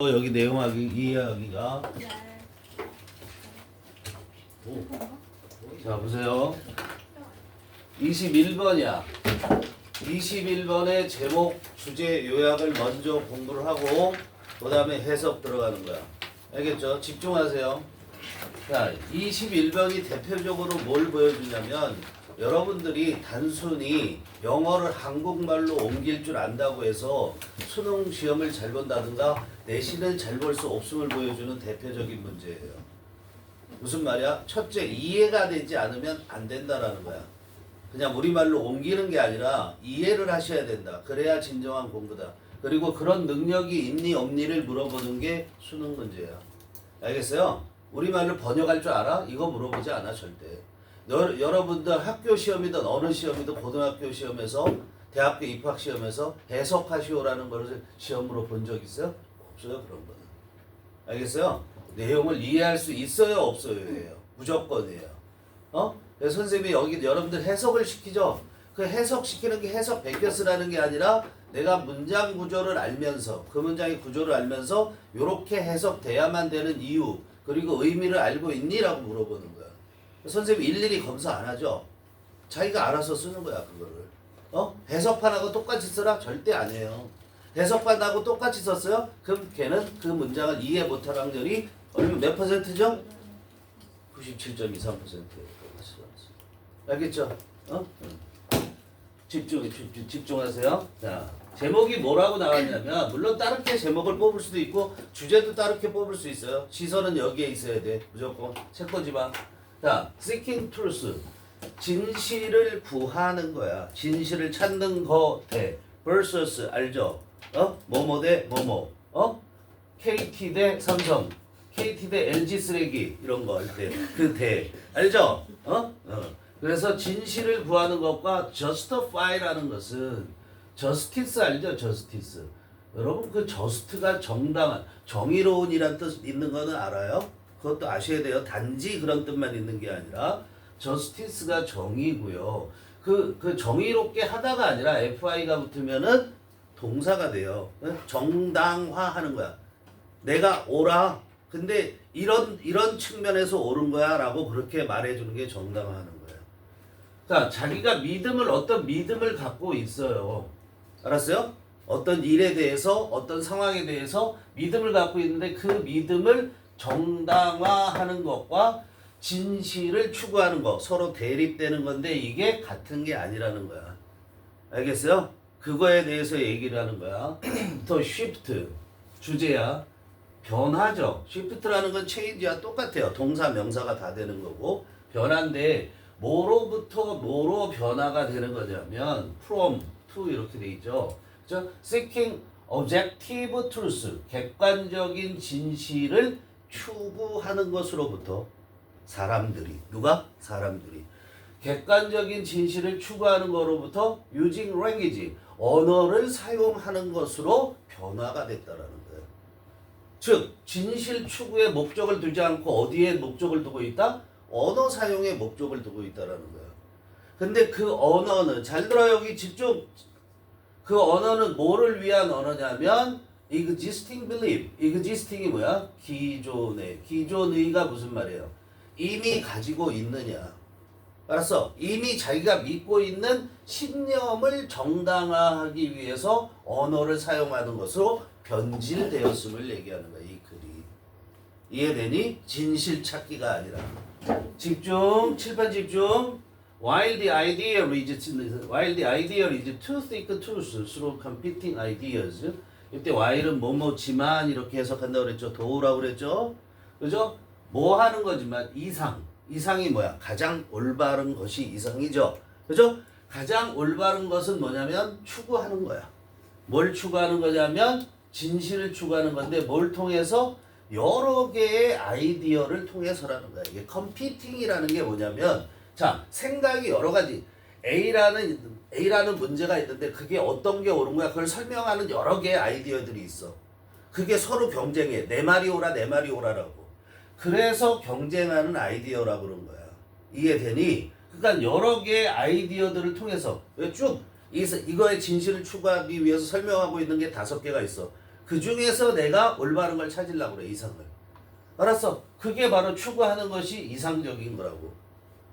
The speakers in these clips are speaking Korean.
여기 내용하기 이해하기가 자 보세요. 21번이야. 21번의 제목 주제 요약을 먼저 공부를 하고 그 다음에 해석 들어가는 거야. 알겠죠? 집중하세요. 자, 21번이 대표적으로 뭘 보여주냐면 여러분들이 단순히 영어를 한국말로 옮길 줄 안다고 해서 수능 시험을 잘 본다든가 내신을 잘 볼 수 없음을 보여주는 대표적인 문제예요. 무슨 말이야? 첫째, 이해가 되지 않으면 안 된다라는 거야. 그냥 우리말로 옮기는 게 아니라 이해를 하셔야 된다. 그래야 진정한 공부다. 그리고 그런 능력이 있니 없니를 물어보는 게 수능 문제야. 알겠어요? 우리말로 번역할 줄 알아? 이거 물어보지 않아 절대. 여러분들 학교 시험이든 어느 시험이든 고등학교 시험에서 대학교 입학 시험에서 해석하시오라는 것을 시험으로 본 적 있어요? 없어요. 그런 거는. 알겠어요? 내용을 이해할 수 있어요? 없어요?예요. 무조건이에요. 그래서 선생님이 여기 여러분들 해석을 시키죠. 그 해석시키는 게 해석 베껴 쓰라는 게 아니라 내가 문장 구조를 알면서 그 문장의 구조를 알면서 이렇게 해석돼야만 되는 이유 그리고 의미를 알고 있니? 라고 물어보는 거야. 선생님이 일일이 검사 안 하죠. 자기가 알아서 쓰는 거야 그거를. 해석판하고 똑같이 쓰라? 절대 안 해요. 해석판하고 똑같이 썼어요? 그럼 걔는 그 문장을 이해 못할 확률이 몇 퍼센트죠? 97.23%. 알겠죠? 집중하세요. 자, 제목이 뭐라고 나왔냐면 물론 다르게 제목을 뽑을 수도 있고 주제도 다르게 뽑을 수 있어요. 시선은 여기에 있어야 돼. 무조건 책보지 마. 자, seeking truth. 진실을 구하는 거야. 진실을 찾는 거 대 versus 알죠? 뭐뭐 대 뭐뭐. KT 대 삼성. KT 대 LG 쓰레기 이런 거 할 때 그 대 알죠? 그래서 진실을 구하는 것과 justify라는 것은 justice 알죠? justice. 여러분 그 just가 정당한, 정의로운이란 뜻 있는 거는 알아요? 그것도 아셔야 돼요. 단지 그런 뜻만 있는 게 아니라 justice가 정의고요. 그 정의롭게 하다가 아니라 FI가 붙으면은 동사가 돼요. 정당화하는 거야. 내가 옳아. 근데 이런 측면에서 옳은 거야 라고 그렇게 말해주는 게 정당화하는 거예요. 자, 자기가 어떤 믿음을 갖고 있어요. 알았어요? 어떤 일에 대해서, 어떤 상황에 대해서 믿음을 갖고 있는데 그 믿음을 정당화하는 것과 진실을 추구하는 것, 서로 대립되는 건데 이게 같은 게 아니라는 거야. 알겠어요? 그거에 대해서 얘기를 하는 거야. 더 shift, 주제야. 변화죠. shift라는 건 change야. 똑같아요. 동사, 명사가 다 되는 거고. 변화인데 뭐로부터 뭐로 변화가 되는 거냐면 from, to 이렇게 돼 있죠. 그죠? seeking objective truth, 객관적인 진실을 추구하는 것으로부터 사람들이, 누가? 사람들이. 객관적인 진실을 추구하는 것으로부터 using language, 언어를 사용하는 것으로 변화가 됐다라는 거예요. 즉, 진실 추구에 목적을 두지 않고 어디에 목적을 두고 있다? 언어 사용에 목적을 두고 있다라는 거예요. 근데 그 언어는, 잘 들어요, 여기 집중. 그 언어는 뭐를 위한 언어냐면 existing belief. existing이 뭐야? 기존의가 무슨 말이에요? 이미 가지고 있느냐. 알았어? 이미 자기가 믿고 있는 신념을 정당화하기 위해서 언어를 사용하는 것으로 변질되었음을 얘기하는 거야, 이 글이. 이해되니? 진실 찾기가 아니라. 집중, 칠판 집중. While the idea is to seek truth through competing ideas. 이때 while은 뭐뭐지만 이렇게 해석한다고 그랬죠. 도우라고 그랬죠. 그죠? 뭐 하는 거지만 이상이 뭐야? 가장 올바른 것이 이상이죠. 그죠? 가장 올바른 것은 뭐냐면 추구하는 거야. 뭘 추구하는 거냐면 진실을 추구하는 건데 뭘 통해서? 여러 개의 아이디어를 통해서라는 거야. 이게 competing이라는 게 뭐냐면 자, 생각이 여러 가지. A라는 문제가 있는데 그게 어떤 게 옳은 거야? 그걸 설명하는 여러 개의 아이디어들이 있어. 그게 서로 경쟁해. 내 말이 옳아, 내 말이 옳아라고. 그래서 경쟁하는 아이디어라고 그런 거야. 이해되니? 그러니까 여러 개의 아이디어들을 통해서 쭉 이거의 진실을 추구하기 위해서 설명하고 있는 게 5개가 있어. 그 중에서 내가 올바른 걸 찾으려고 그래, 이상을. 알았어? 그게 바로 추구하는 것이 이상적인 거라고.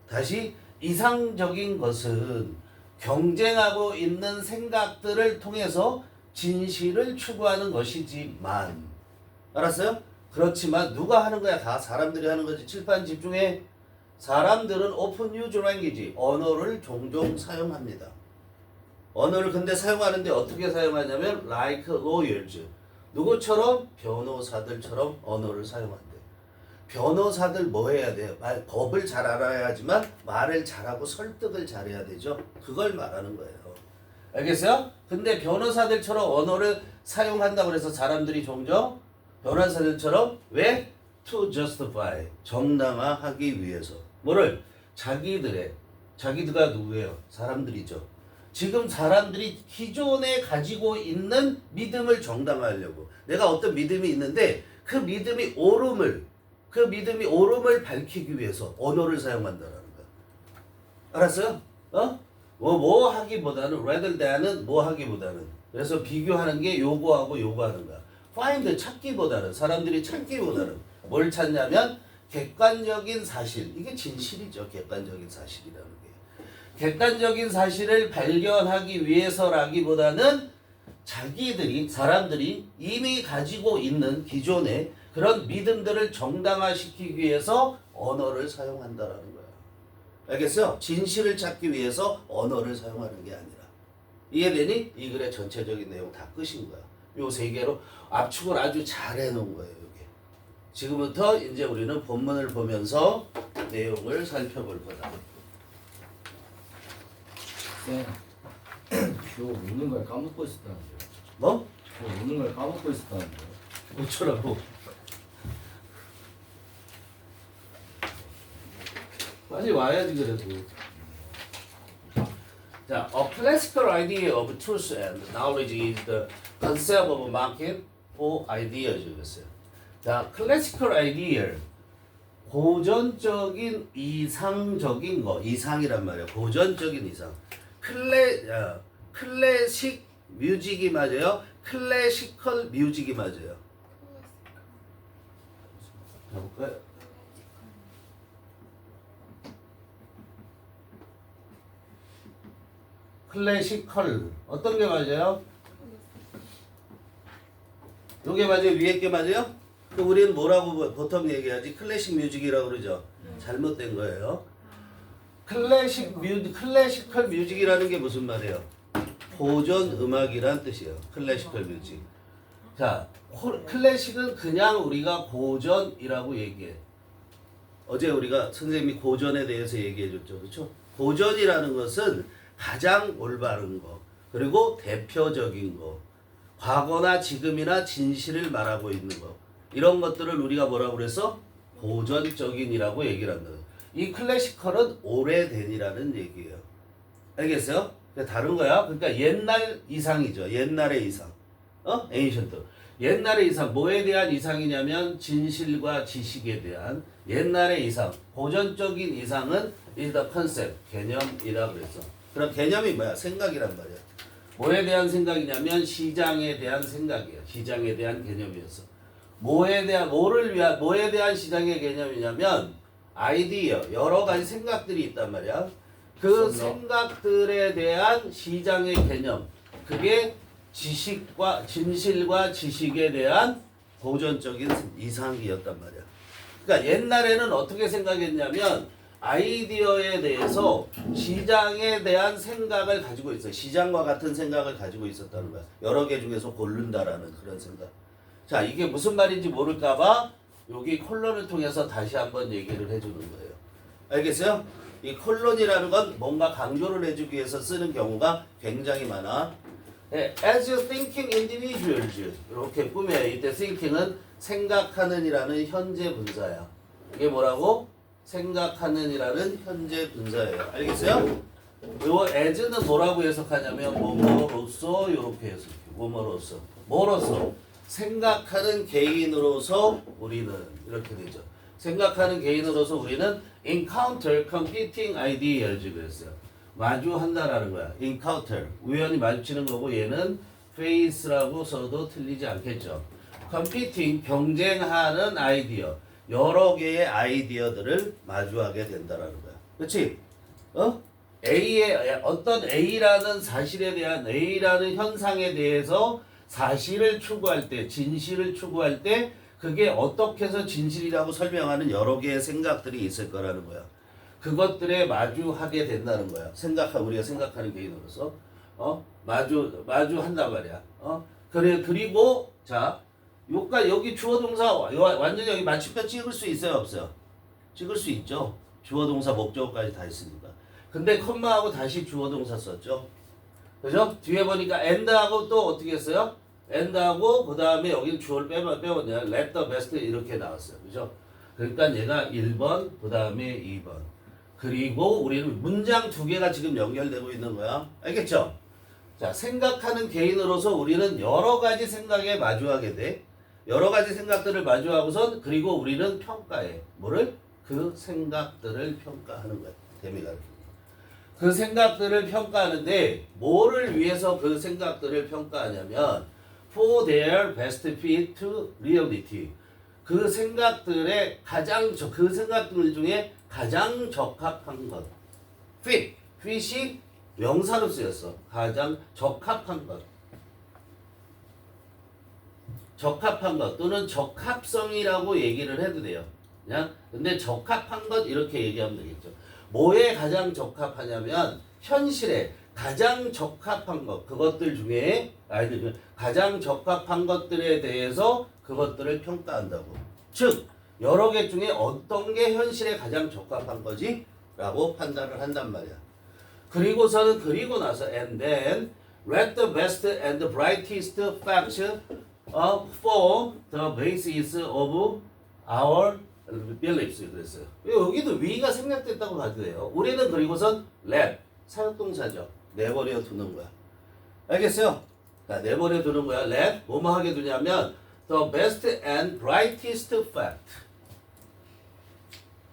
다시, 이상적인 것은 경쟁하고 있는 생각들을 통해서 진실을 추구하는 것이지만, 알았어요? 그렇지만 누가 하는 거야? 다 사람들이 하는 거지. 칠판 집중해. 사람들은 open use language, 언어를 종종 사용합니다. 언어를 근데 사용하는데 어떻게 사용하냐면 like lawyers, 누구처럼? 변호사들처럼 언어를 사용한대. 변호사들 뭐 해야 돼요? 법을 잘 알아야지만 말을 잘하고 설득을 잘해야 되죠. 그걸 말하는 거예요. 알겠어요? 근데 변호사들처럼 언어를 사용한다고 해서 사람들이 종종 변호사들처럼 왜? To justify, 정당화하기 위해서. 뭐를? 자기들가 누구예요? 사람들이죠. 지금 사람들이 기존에 가지고 있는 믿음을 정당화하려고. 내가 어떤 믿음이 있는데 그 믿음이 옳음을 밝히기 위해서 언어를 사용한다라는 거야. 알았어요? 뭐 하기보다는 rather than은 뭐 하기보다는. 그래서 비교하는 게 요거하고 요거하는 거야. find 찾기보다는, 사람들이 찾기보다는 뭘 찾냐면 객관적인 사실. 이게 진실이죠. 객관적인 사실이라는 게. 객관적인 사실을 발견하기 위해서라기보다는 사람들이 이미 가지고 있는 기존의 그런 믿음들을 정당화시키기 위해서 언어를 사용한다라는 거야. 알겠어요? 진실을 찾기 위해서 언어를 사용하는 게 아니라. 이해되니? 이 글의 전체적인 내용 다 끝인 거야. 요 세 개로 압축을 아주 잘 해놓은 거예요. 이게. 지금부터 이제 우리는 본문을 보면서 내용을 살펴볼 거다. 네. 저 오는 걸 까먹고 있었다는데요. 뭐? 저 오는 걸 까먹고 있었다는데요. 어쩌라고? 빨리 와야지 그래도. 자, a classical idea of truth and knowledge is the concept of market for ideas. 그랬어요. 자, classical idea, 고전적인 이상적인 거, 이상이란 말이야. 고전적인 이상. 클래식 뮤직이 맞아요? 클래시컬 뮤직이 맞아요? 가볼까요? 클래시컬 어떤 게 맞아요? 요게 맞아요? 위에 게 맞아요? 그럼 우리는 뭐라고 보통 얘기하지? 클래식 뮤직이라고 그러죠? 잘못된 거예요. 클래시컬 뮤직이라는 게 무슨 말이에요? 고전 음악이란 뜻이에요. 클래시컬 뮤직. 자, 클래식은 그냥 우리가 고전이라고 얘기해. 어제 우리가 선생님이 고전에 대해서 얘기해 줬죠. 그렇죠? 고전이라는 것은 가장 올바른 거, 그리고 대표적인 거, 과거나 지금이나 진실을 말하고 있는 거, 이런 것들을 우리가 뭐라고 그래서 고전적인이라고 얘기를 한다. 이 클래시컬은 오래된이라는 얘기예요. 알겠어요? 다른 거야. 그러니까 옛날 이상이죠. 옛날의 이상. 에인션트. 옛날의 이상. 뭐에 대한 이상이냐면 진실과 지식에 대한 옛날의 이상. 고전적인 이상은 is the concept. 개념이라 그랬어. 그럼 개념이 뭐야? 생각이란 말이야. 뭐에 대한 생각이냐면 시장에 대한 생각이야. 시장에 대한 개념이었어. 뭐에 대한 시장의 개념이냐면 아이디어, 여러 가지 생각들이 있단 말이야. 그 생각들에 대한 시장의 개념, 그게 진실과 지식에 대한 고전적인 이상이었단 말이야. 그러니까 옛날에는 어떻게 생각했냐면 아이디어에 대해서 시장에 대한 생각을 가지고 있어요. 시장과 같은 생각을 가지고 있었다는 거야. 여러 개 중에서 고른다라는 그런 생각. 자, 이게 무슨 말인지 모를까봐 여기 콜론을 통해서 다시 한번 얘기를 해주는 거예요. 알겠어요? 이 콜론이라는 건 뭔가 강조를 해주기 위해서 쓰는 경우가 굉장히 많아. As you thinking individuals 이렇게 꾸며요. 이때 thinking은 생각하는이라는 현재 분사야. 이게 뭐라고? 생각하는이라는 현재 분사예요. 알겠어요? 요 as는 뭐라고 해석하냐면 뭐뭐로서 이렇게 해석해요. 뭐로서 생각하는 개인으로서 우리는 이렇게 되죠. 생각하는 개인으로서 우리는 encounter competing ideas 그랬어요. 마주한다라는 거야. encounter 우연히 마주치는 거고 얘는 face라고 써도 틀리지 않겠죠. competing 경쟁하는 아이디어 여러 개의 아이디어들을 마주하게 된다라는 거야. 그렇지? A의 어떤 A라는 사실에 대한 A라는 현상에 대해서 사실을 추구할 때, 진실을 추구할 때 그게 어떻게 해서 진실이라고 설명하는 여러 개의 생각들이 있을 거라는 거야. 그것들에 마주하게 된다는 거야. 우리가 생각하는 개인으로서 마주한단 말이야. 그리고 자, 여기 주어 동사 완전히 여기 마침표 찍을 수 있어요, 없어요? 찍을 수 있죠. 주어 동사 목적어까지 다 있으니까. 근데 컴마하고 다시 주어 동사 썼죠. 그죠? 뒤에 보니까 and하고 또 어떻게 했어요? and하고 그 다음에 여기 주어를 빼봤냐? let the best 이렇게 나왔어요. 그죠? 그러니까 얘가 1번, 그 다음에 2번. 그리고 우리는 문장 두 개가 지금 연결되고 있는 거야. 알겠죠? 자, 생각하는 개인으로서 우리는 여러 가지 생각에 마주하게 돼. 여러 가지 생각들을 마주하고선 그리고 우리는 평가해. 뭐를? 그 생각들을 평가하는 거야. 대미가. 그 생각들을 평가하는데 뭐를 위해서 그 생각들을 평가하냐면 for their best fit to reality. 그 생각들의 그 생각들 중에 가장 적합한 것. fit이 명사로 쓰였어. 가장 적합한 것. 적합한 것 또는 적합성이라고 얘기를 해도 돼요. 그냥 근데 적합한 것 이렇게 얘기하면 되겠죠. 뭐에 가장 적합하냐면 현실에 가장 적합한 것 그것들 중에 아이들 중에 가장 적합한 것들에 대해서 그것들을 평가한다고. 즉 여러 개 중에 어떤 게 현실에 가장 적합한 거지? 라고 판단을 한단 말이야. 그리고 나서 and then let the best and the brightest facts form the basis of our beliefs 그랬어요. 여기도 위가 생략됐다고 봐도 돼요. 우리는 그리고선 let 사역동사죠. 내버려 두는 거야. 알겠어요? 자, 내버려 두는 거야. let 뭐뭐 하게 두냐면 the best and brightest fact.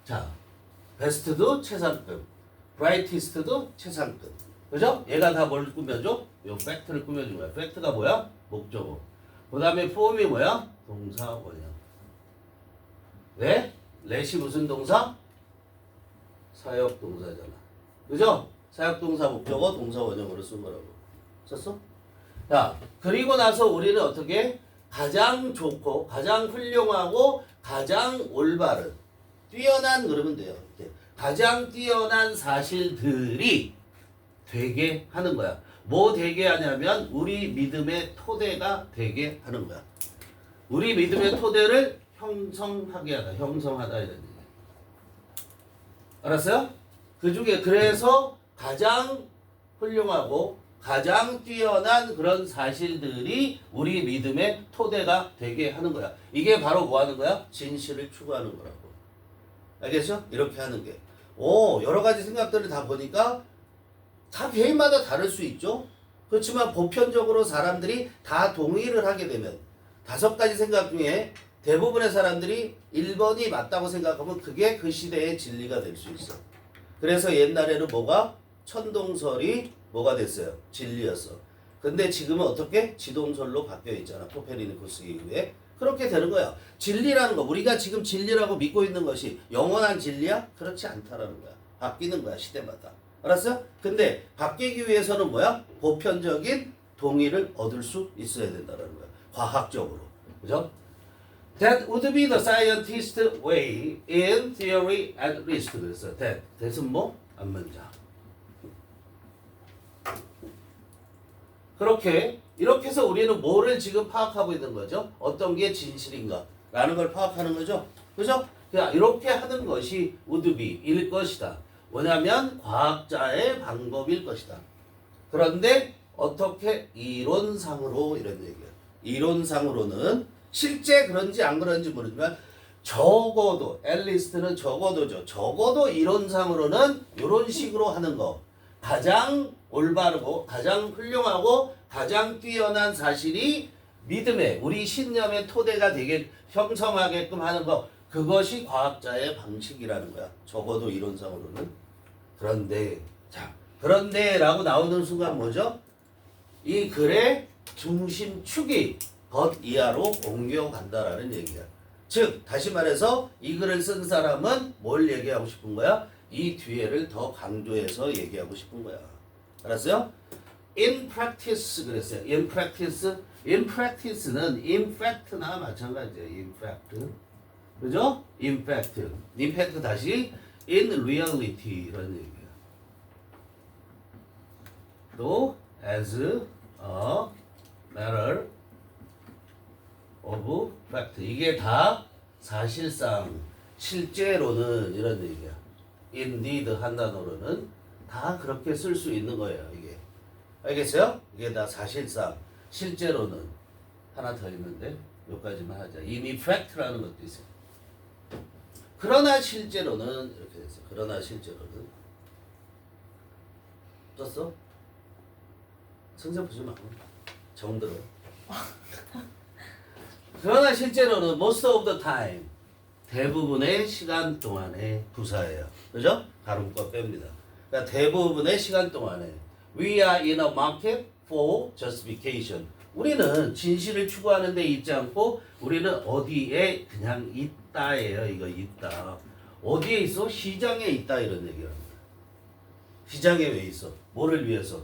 자, best도 최상급, brightest도 최상급. 그죠? 얘가 다 뭘 꾸며줘? 요 fact를 꾸며준 거야. fact가 뭐야? 목적어. 그 다음에 form이 뭐야? 동사 원형. 왜? let이 무슨 동사? 사역동사잖아. 그죠? 사역동사 목적어 동사 원형으로 쓴 거라고. 썼어? 자, 그리고 나서 우리는 어떻게? 가장 좋고, 가장 훌륭하고, 가장 올바른, 뛰어난 그러면 돼요. 이렇게. 가장 뛰어난 사실들이 되게 하는 거야. 뭐 되게 하냐면 우리 믿음의 토대가 되게 하는 거야. 우리 믿음의 토대를 형성하게 하다. 형성하다 이런 얘기. 알았어요? 그 중에 그래서 가장 훌륭하고 가장 뛰어난 그런 사실들이 우리 믿음의 토대가 되게 하는 거야. 이게 바로 뭐 하는 거야? 진실을 추구하는 거라고. 알겠죠? 이렇게 하는 게. 여러 가지 생각들을 다 보니까 다 개인마다 다를 수 있죠? 그렇지만 보편적으로 사람들이 다 동의를 하게 되면 5가지 생각 중에 대부분의 사람들이 1번이 맞다고 생각하면 그게 그 시대의 진리가 될 수 있어. 그래서 옛날에는 천동설이 뭐가 됐어요? 진리였어. 근데 지금은 어떻게? 지동설로 바뀌어 있잖아. 코페르니쿠스 이후에. 그렇게 되는 거야. 진리라는 거, 우리가 지금 진리라고 믿고 있는 것이 영원한 진리야? 그렇지 않다라는 거야. 바뀌는 거야, 시대마다. 알았어? 근데 바뀌기 위해서는 뭐야? 보편적인 동의를 얻을 수 있어야 된다는 거야. 과학적으로. 그죠? That would be the scientist way in theory at least. 그랬어. that은 뭐? 앞문장. 이렇게 해서 우리는 뭐를 지금 파악하고 있는 거죠? 어떤 게 진실인가? 라는 걸 파악하는 거죠? 그죠? 이렇게 하는 것이 would be 일 것이다. 뭐냐면 과학자의 방법일 것이다. 그런데 어떻게 이론상으로 이런 얘기야. 이론상으로는 실제 그런지 안 그런지 모르지만 적어도 앨리스트는 적어도죠. 적어도 이론상으로는 이런 식으로 하는 거. 가장 올바르고 가장 훌륭하고 가장 뛰어난 사실이 믿음의 우리 신념의 토대가 되게 형성하게끔 하는 거. 그것이 과학자의 방식이라는 거야. 적어도 이론상으로는. 그런데 라고 나오는 순간 뭐죠? 이 글에 중심축이 겉 이하로 옮겨간다라는 얘기야. 즉 다시 말해서 이 글을 쓴 사람은 뭘 얘기하고 싶은 거야? 이 뒤에를 더 강조해서 얘기하고 싶은 거야. 알았어요? In practice 그랬어요. In practice. In practice는 in fact나 마찬가지예요. In fact. 그죠? In fact. In fact 다시 in reality라는 얘기야. 또 as a matter of fact. 이게 다 사실상 실제로는 이런 얘기야. indeed 한 단어로는 다 그렇게 쓸 수 있는 거예요. 이게. 알겠어요? 이게 다 사실상 실제로는 하나 더 있는데 여기까지만 하자. in effect라는 것도 있어요. 그러나 실제로는 이렇게 됐어. 그러나 실제로는 떴어? 선생 보지 마. 정들어. 그러나 실제로는 most of the time 대부분의 시간 동안에 부사예요. 그죠? 가로과 뺍니다. 그러니까 대부분의 시간 동안에 we are in a market for justification. 우리는 진실을 추구하는 데 있지 않고 우리는 어디에 그냥 있다예요. 이거 있다. 어디에 있어? 시장에 있다 이런 얘기합니다. 시장에 왜 있어? 뭐를 위해서?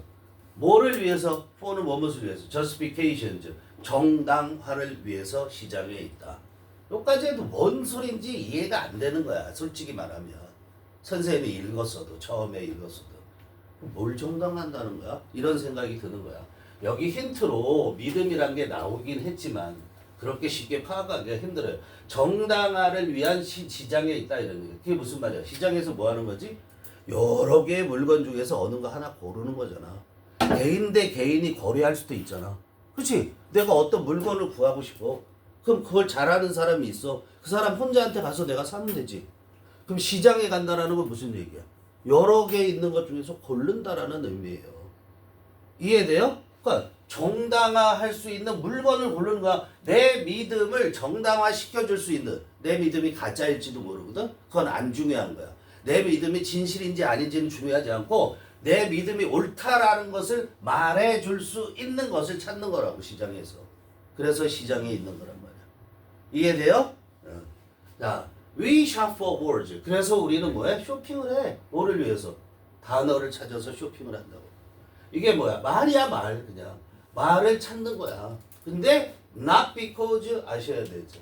뭐를 위해서? for는 무엇을 위해서? justification, 정당화를 위해서 시장에 있다. 여기까지 해도 뭔 소린지 이해가 안 되는 거야. 솔직히 말하면. 선생님이 읽었어도 처음에 읽었어도 뭘 정당한다는 거야? 이런 생각이 드는 거야. 여기 힌트로 믿음이란 게 나오긴 했지만 그렇게 쉽게 파악하기가 힘들어요. 정당화를 위한 시장에 있다 이런 얘기. 그게 무슨 말이야? 시장에서 뭐 하는 거지? 여러 개의 물건 중에서 어느 거 하나 고르는 거잖아. 개인 대 개인이 거래할 수도 있잖아. 그렇지? 내가 어떤 물건을 구하고 싶어. 그럼 그걸 잘하는 사람이 있어. 그 사람 혼자한테 가서 내가 사면 되지. 그럼 시장에 간다라는 건 무슨 얘기야? 여러 개 있는 것 중에서 고른다라는 의미예요. 이해돼요? 그러니까 정당화할 수 있는 물건을 고르는 거야. 내 믿음을 정당화 시켜줄 수 있는, 내 믿음이 가짜일지도 모르거든. 그건 안 중요한 거야. 내 믿음이 진실인지 아닌지는 중요하지 않고 내 믿음이 옳다라는 것을 말해줄 수 있는 것을 찾는 거라고 시장에서. 그래서 시장에 있는 거란 말이야. 이해돼요? 자, we shop for words. 그래서 우리는 뭐해? 쇼핑을 해. 뭐를 위해서? 단어를 찾아서 쇼핑을 한다고. 이게 뭐야? 말이야 말. 그냥 말을 찾는 거야. 근데 not because 아셔야 되죠.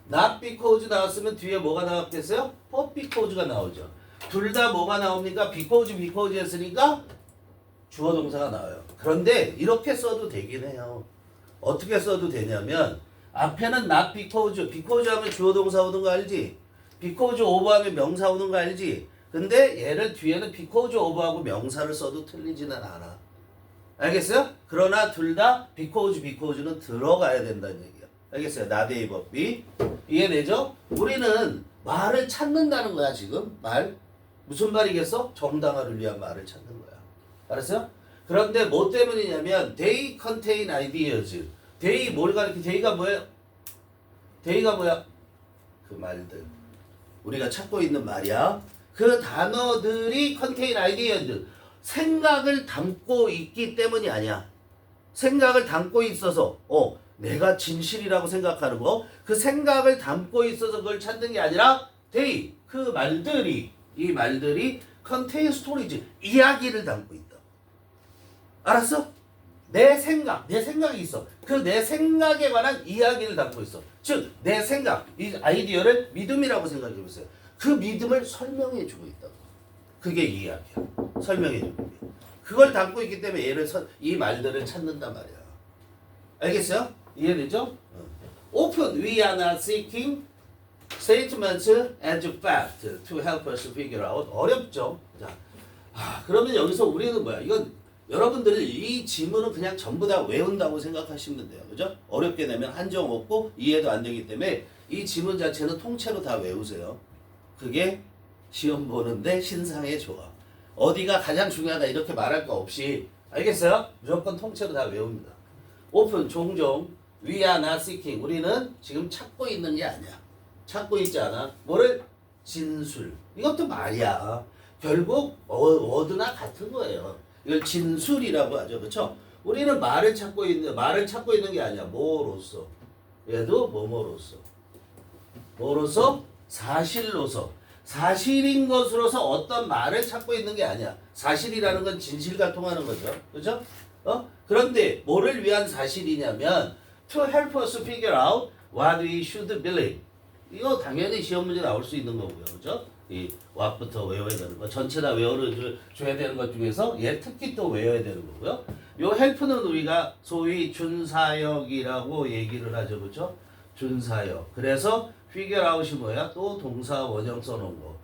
not because 나왔으면 뒤에 뭐가 나왔겠어요? but because가 나오죠. 둘 다 뭐가 나옵니까? because 했으니까 주어 동사가 나와요. 그런데 이렇게 써도 되긴 해요. 어떻게 써도 되냐면 앞에는 not because 하면 주어 동사 오는 거 알지? because of 하면 명사 오는 거 알지? 근데 얘를 뒤에는 because of하고 명사를 써도 틀리지는 않아. 알겠어요? 그러나 둘 다 because는 들어가야 된다는 얘기야. 알겠어요? not A, but B. 이해되죠? 우리는 말을 찾는다는 거야 지금. 말. 무슨 말이겠어? 정당화를 위한 말을 찾는 거야. 알았어요? 그런데 뭐 때문이냐면 they contain ideas. they 뭘 가리켜? they가 뭐예요? they가 뭐야? 그 말들. 우리가 찾고 있는 말이야. 그 단어들이 contain ideas. 생각을 담고 있기 때문이 아니야. 생각을 담고 있어서 내가 진실이라고 생각하는 거. 그 생각을 담고 있어서 그걸 찾는 게 아니라 they 그 말들이 이 말들이 contain stories 이야기를 담고 있다. 알았어? 내 생각이 있어. 그 내 생각에 관한 이야기를 담고 있어. 즉 내 생각, 이 아이디어를 믿음이라고 생각해 보세요. 그 믿음을 설명해 주고 있다고. 그게 이야기야. 설명해 주고 있다. 그걸 담고 있기 때문에 이 말들을 찾는단 말이야. 알겠어요? 이해되죠? Often we are not seeking statements as fact to help us figure out. 어렵죠? 자, 그러면 여기서 우리는 뭐야? 이건 여러분들이 이 지문은 그냥 전부 다 외운다고 생각하시면 돼요. 그죠? 어렵게 내면 한정 없고 이해도 안 되기 때문에 이 지문 자체는 통째로 다 외우세요. 그게 시험 보는데 신상에 좋아. 어디가 가장 중요하다 이렇게 말할 거 없이 알겠어요? 무조건 통째로 다 외웁니다. 오픈 종종 we are not seeking. 우리는 지금 찾고 있는 게 아니야. 찾고 있지 않아. 뭐를? 진술. 이것도 말이야. 결국 워드나 같은 거예요. 이걸 진술이라고 하죠. 그렇죠? 우리는 말을 찾고 있는 게 아니야. 뭐로서. 얘도 뭐뭐로서. 뭐로서? 사실로서. 사실인 것으로서 어떤 말을 찾고 있는 게 아니야. 사실이라는 건 진실과 통하는 거죠. 그죠? 그런데 뭐를 위한 사실이냐면 to help us figure out what we should believe. 이거 당연히 시험 문제 나올 수 있는 거고요. 그죠? 이 what부터 외워야 되는 거. 전체 다 외워줘야 되는 것 중에서 얘 특히 또 외워야 되는 거고요. 요 help는 우리가 소위 준사역이라고 얘기를 하죠. 그죠? 준사역. 그래서 figure out이 뭐야? 또 동사 원형 써놓은 거.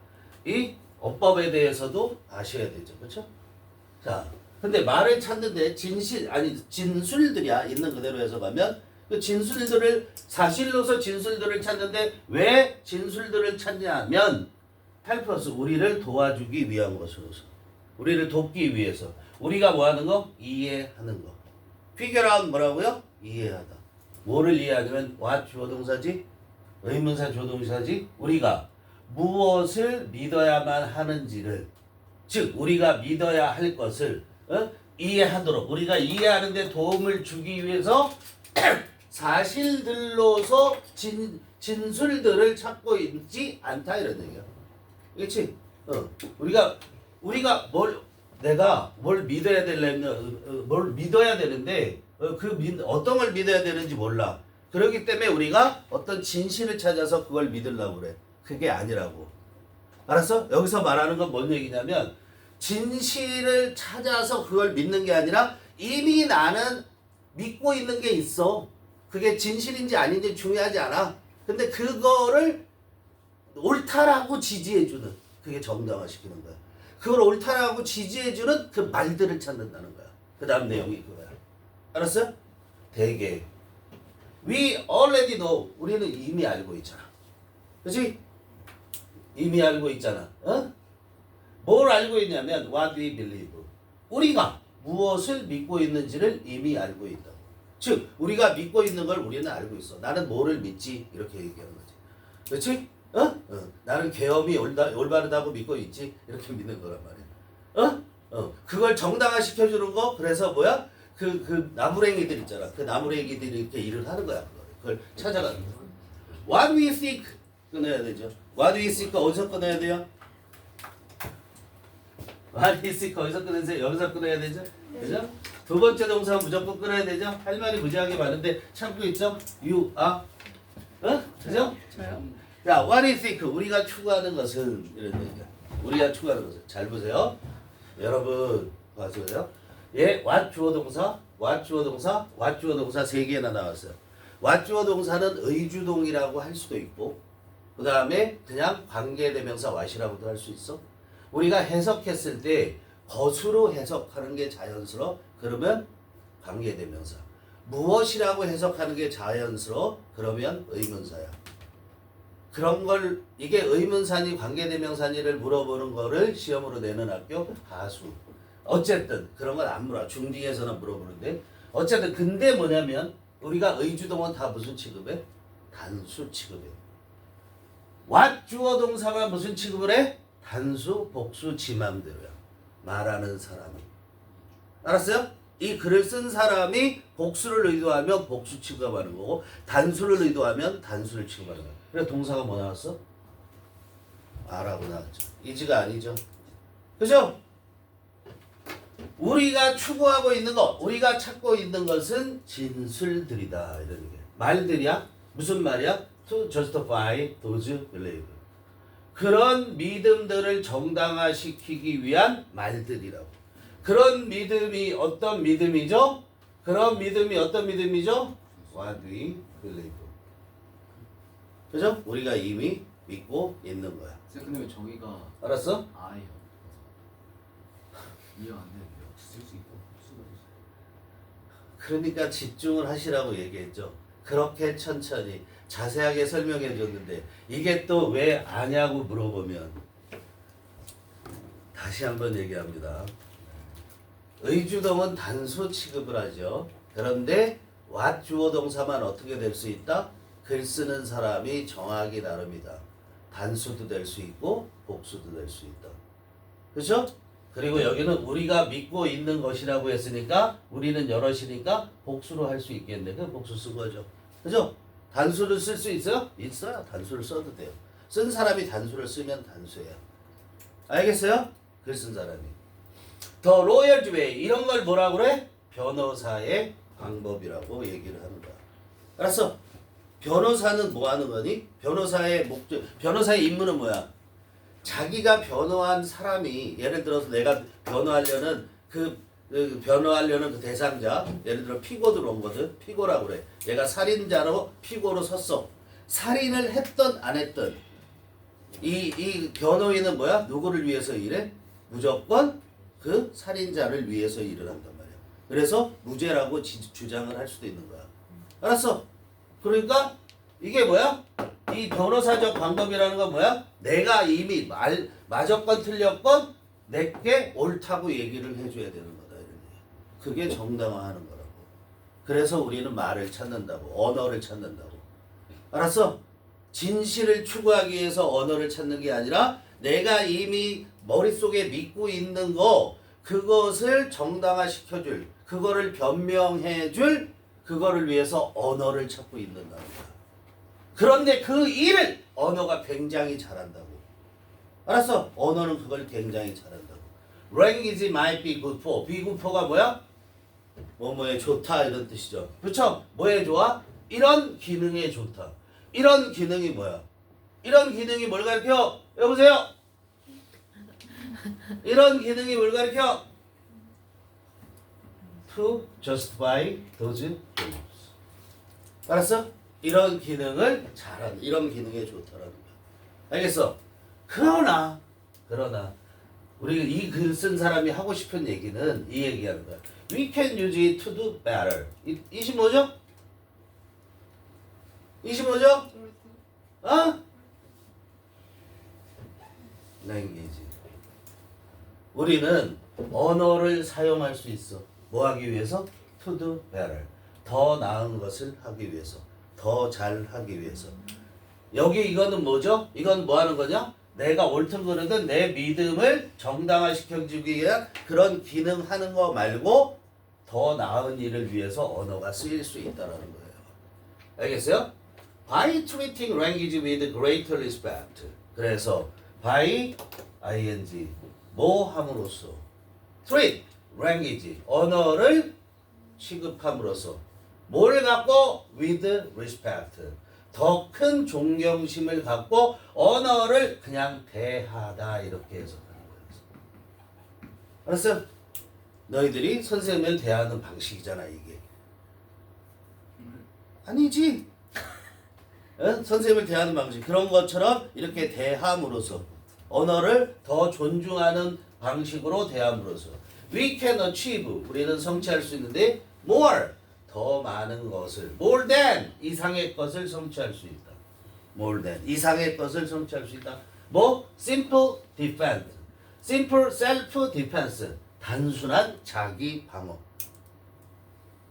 이 어법에 대해서도 아셔야 되죠. 그렇죠? 자, 근데 말을 찾는데 진술들이야. 있는 그대로 해석하면 그 진술들을 사실로서 진술들을 찾는데 왜 진술들을 찾냐면 help us 우리를 도와주기 위한 것으로서 우리를 돕기 위해서 우리가 뭐 하는 거? 이해하는 거. figure out 뭐라고요? 이해하다. 뭐를 이해하냐면 what 주어 동사지? 의문사 조동사지 우리가 무엇을 믿어야만 하는지를 즉 우리가 믿어야 할 것을 이해하도록 우리가 이해하는 데 도움을 주기 위해서 사실들로서 진술들을 찾고 있지 않다 이런 얘기야. 그렇지? 우리가 내가 뭘 믿어야 되려면 뭘 믿어야 되는데 어떤 걸 믿어야 되는지 몰라. 그렇기 때문에 우리가 어떤 진실을 찾아서 그걸 믿으려고 그래. 그게 아니라고. 알았어? 여기서 말하는 건 뭔 얘기냐면 진실을 찾아서 그걸 믿는 게 아니라 이미 나는 믿고 있는 게 있어. 그게 진실인지 아닌지 중요하지 않아. 근데 그거를 옳다라고 지지해주는 그게 정당화시키는 거야. 그걸 옳다라고 지지해주는 그 말들을 찾는다는 거야. 그 다음 내용이 그거야. 알았어? 대개 We already know. 우리는 이미 알고 있잖아. 그렇지? 이미 알고 있잖아. 뭘 알고 있냐면 what we believe. 우리가 무엇을 믿고 있는지를 이미 알고 있다. 즉 우리가 믿고 있는 걸 우리는 알고 있어. 나는 뭐를 믿지? 이렇게 얘기하는 거지. 그렇지? 나는 계엄이 올바르다고 믿고 있지. 이렇게 믿는 거란 말이야. 그걸 정당화시켜주는 거. 그래서 뭐야? 그 나무랭이들 있잖아. 그 나무랭이들이 이렇게 일을 하는 거야. 그걸 찾아가는 거야. What we think 끊어야 되죠. What we think 어디서 끊어야 돼요? What we think 어디서 끊으세요? 여기서 끊어야 되죠. 그죠? 두 번째 동사 무조건 끊어야 되죠. 할 말이 무지하게 많은데 참고 있죠. You are. 그죠? 저요? 자, what we think 우리가 추구하는 것은 이런 얘기야. 우리가 추구하는 것은 잘 보세요. 여러분 봐세요. 예, what 주어 동사, what 주어 동사, what 주어 동사 세 개나 나왔어요. what 주어 동사는 의주동이라고 할 수도 있고, 그 다음에 그냥 관계대명사 what이라고도 할 수 있어. 우리가 해석했을 때 것으로 해석하는 게 자연스러워. 그러면 관계대명사. 무엇이라고 해석하는 게 자연스러워. 그러면 의문사야. 그런 걸 이게 의문사니 관계대명사니를 물어보는 거를 시험으로 내는 학교 하수. 어쨌든 그런 건 안 물어. 중딩에서는 물어보는데 어쨌든 근데 뭐냐면 우리가 의주동은 다 무슨 취급해? 단수 취급해. what 주어 동사가 무슨 취급을 해? 단수 복수 지 맘대로야. 말하는 사람이. 알았어요? 이 글을 쓴 사람이 복수를 의도하면 복수 취급하는 거고 단수를 의도하면 단수를 취급하는 거야. 그래서 동사가 뭐 나왔어? 아라고 나왔죠. 이지가 아니죠. 그죠? 우리가 추구하고 있는 것, 우리가 찾고 있는 것은 진술들이다. 이런 얘기. 말들이야? 무슨 말이야? To justify those belief. 그런 믿음들을 정당화시키기 위한 말들이라고. 그런 믿음이 어떤 믿음이죠? 그런 믿음이 어떤 믿음이죠? What we believe. 그죠? 우리가 이미 믿고 있는 거야. 근데 왜 저기가 알았어? 아예요? 이해 안 되는데요. 쓸 수 있고 수가 있어요. 그러니까 집중을 하시라고 얘기했죠. 그렇게 천천히 자세하게 설명해 줬는데 이게 또 왜 아냐고 물어보면 다시 한번 얘기합니다. 의주동은 단수 취급을 하죠. 그런데 what 주어 동사만 어떻게 될 수 있다? 글 쓰는 사람이 정하기 나름이다. 단수도 될 수 있고 복수도 될 수 있다. 그렇죠? 그리고 여기는 우리가 믿고 있는 것이라고 했으니까 우리는 여럿이니까 복수로 할 수 있겠네. 그 복수 쓴 거죠. 그죠? 단수를 쓸 수 있어요? 있어요. 단수를 써도 돼요. 쓴 사람이 단수를 쓰면 단수예요. 알겠어요? 글 쓴 사람이. 더 로열즈 웨이 이런 걸 뭐라고 그래? 변호사의 방법이라고 얘기를 하는 거야. 알았어? 변호사는 뭐 하는 거니? 변호사의 목적, 변호사의 임무는 뭐야? 자기가 변호한 사람이 예를 들어서 내가 변호하려는 변호하려는 그 대상자 예를 들어 피고 들어온 거든 피고라고 그래. 내가 살인자로 피고로 섰어. 살인을 했던 안 했던 이 변호인은 뭐야? 누구를 위해서 일해? 무조건 그 살인자를 위해서 일을 한단 말이야. 그래서 무죄라고 주장을 할 수도 있는 거야. 알았어? 그러니까 이게 뭐야? 이 변호사적 방법이라는 건 뭐야? 내가 이미 맞았건 틀렸건 내게 옳다고 얘기를 해줘야 되는 거다. 이런 얘기야. 그게 정당화하는 거라고. 그래서 우리는 말을 찾는다고. 언어를 찾는다고. 알았어? 진실을 추구하기 위해서 언어를 찾는 게 아니라 내가 이미 머릿속에 믿고 있는 거 그것을 정당화시켜줄 그거를 변명해줄 그거를 위해서 언어를 찾고 있는다는 거야. 그런데 그 일을 언어가 굉장히 잘한다고. 알았어? 언어는 그걸 굉장히 잘한다고. Language might be good for. be good for가 뭐야? 뭐뭐에 좋다 이런 뜻이죠. 그렇죠? 뭐에 좋아? 이런 기능에 좋다. 이런 기능이 뭐야? 이런 기능이 뭘 가르쳐? 여보세요? 이런 기능이 뭘 가르쳐? To justify those things. 알았어? 이런 기능을 잘하는, 이런 기능에 좋다라는 거야. 알겠어? 그러나 우리 이 글 쓴 사람이 하고 싶은 얘기는 이 얘기하는 거야. We can use it to do better. 25죠? 25죠? 어? language. 우리는 언어를 사용할 수 있어. 뭐 하기 위해서? To do better. 더 나은 것을 하기 위해서. 더 잘하기 위해서. 여기 이거는 뭐죠? 이건 뭐 하는 거냐? 내가 옳든 그르든 내 믿음을 정당화시켜주기 위한 그런 기능하는 거 말고 더 나은 일을 위해서 언어가 쓰일 수 있다는 거예요. 알겠어요? By treating language with great respect. 그래서 by ing 뭐 함으로써 treat language 언어를 취급함으로써 뭘 갖고 with respect 더 큰 존경심을 갖고 언어를 그냥 대하다 이렇게 해석하는 거예요. 알았어? 너희들이 선생님을 대하는 방식이잖아 이게. 아니지. 응? 선생님을 대하는 방식 그런 것처럼 이렇게 대함으로써 언어를 더 존중하는 방식으로 대함으로써 we can achieve 우리는 성취할 수 있는데 more 더 많은 것을 more than 이상의 것을 성취할 수 있다. more than 이상의 것을 성취할 수 있다. 뭐 simple defense, simple self defense 단순한 자기 방어.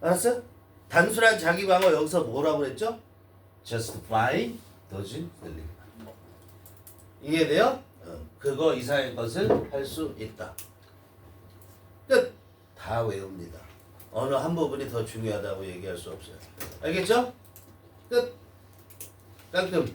알았어? 단순한 자기 방어 여기서 뭐라고 그랬죠? justify those belief. 이해돼요? 그거 이상의 것을 할 수 있다. 끝. 다 외웁니다. 어느 한 부분이 더 중요하다고 얘기할 수 없어요. 알겠죠? 끝. 깔끔.